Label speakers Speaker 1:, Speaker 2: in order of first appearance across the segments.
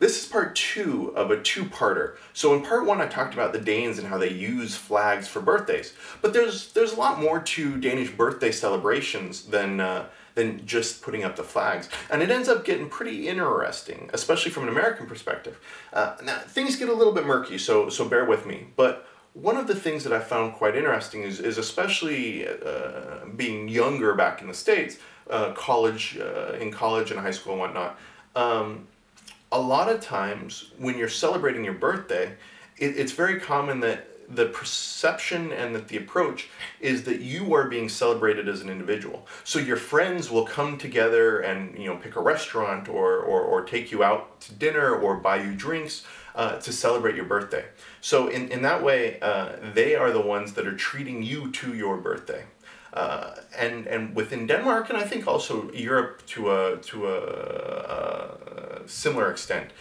Speaker 1: This is part 2 of a two-parter. So in part 1 I talked about the Danes and how they use flags for birthdays. But there's a lot more to Danish birthday celebrations than just putting up the flags. And it ends up getting pretty interesting, especially from an American perspective. Now things get a little bit murky, so bear with me. But one of the things that I found quite interesting is especially being younger back in the States, in college and high school and whatnot, a lot of times when you're celebrating your birthday, it's very common that the perception and that the approach is that you are being celebrated as an individual. So your friends will come together and pick a restaurant or take you out to dinner or buy you drinks to celebrate your birthday. So in that way, they are the ones that are treating you to your birthday. And within Denmark, and I think also Europe to a similar extent,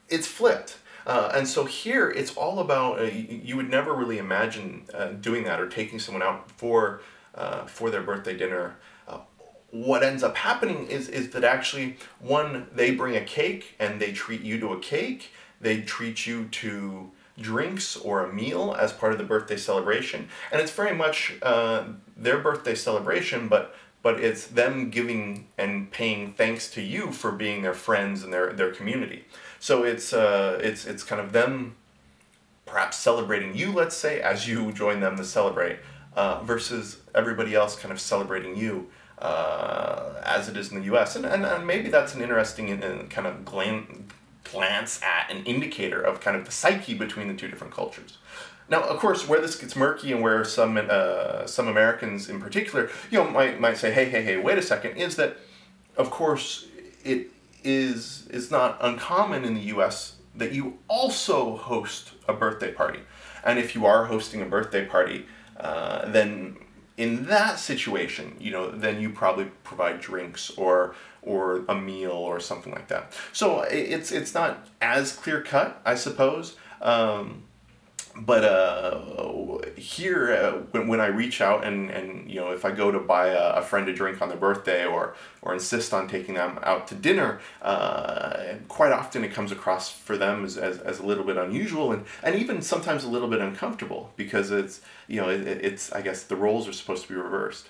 Speaker 1: it's flipped. And so here it's all about, you would never really imagine doing that or taking someone out for their birthday dinner. What ends up happening is that actually, one, they bring a cake and they treat you to a cake. They treat you to drinks or a meal as part of the birthday celebration. And it's very much their birthday celebration, but it's them giving and paying thanks to you for being their friends and their community. So it's kind of them perhaps celebrating you, let's say, as you join them to celebrate, versus everybody else kind of celebrating you as it is in the US. And maybe that's an interesting and kind of glance at an indicator of kind of the psyche between the two different cultures. Now, of course, where this gets murky and where some Americans in particular, might say, hey, wait a second, is that, of course, it's not uncommon in the U.S. that you also host a birthday party. And if you are hosting a birthday party, then in that situation, then you probably provide drinks or a meal or something like that. So it's not as clear cut, I suppose. But here, when I reach out and if I go to buy a friend a drink on their birthday or insist on taking them out to dinner, quite often it comes across for them as a little bit unusual and even sometimes a little bit uncomfortable, because it's I guess the roles are supposed to be reversed.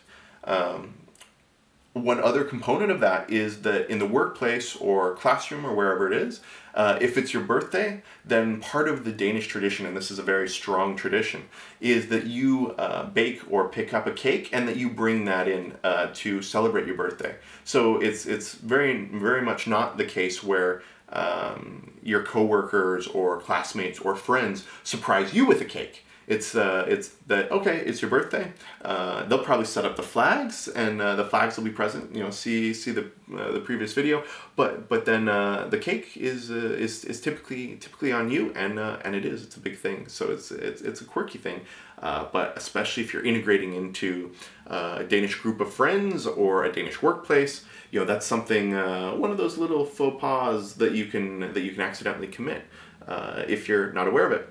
Speaker 1: One other component of that is that in the workplace or classroom or wherever it is, if it's your birthday, then part of the Danish tradition, and this is a very strong tradition, is that you bake or pick up a cake and that you bring that in to celebrate your birthday. So it's very, very much not the case where your coworkers or classmates or friends surprise you with a cake. It's that, okay, it's your birthday. They'll probably set up the flags, and the flags will be present. See the previous video. But then the cake is typically on you, and it's a big thing. So it's a quirky thing. But especially if you're integrating into a Danish group of friends or a Danish workplace, that's something, one of those little faux pas that you can accidentally commit if you're not aware of it.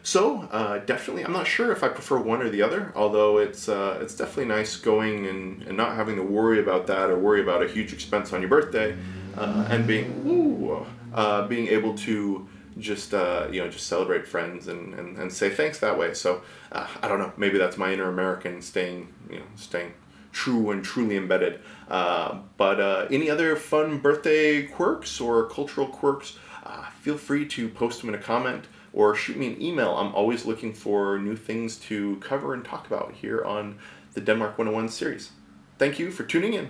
Speaker 1: So definitely, I'm not sure if I prefer one or the other, although it's definitely nice going and not having to worry about that or worry about a huge expense on your birthday, and being able to just celebrate friends and say thanks that way. So I don't know, maybe that's my inner American staying true and truly embedded. But any other fun birthday quirks or cultural quirks, feel free to post them in a comment or shoot me an email. I'm always looking for new things to cover and talk about here on the Denmark 101 series. Thank you for tuning in.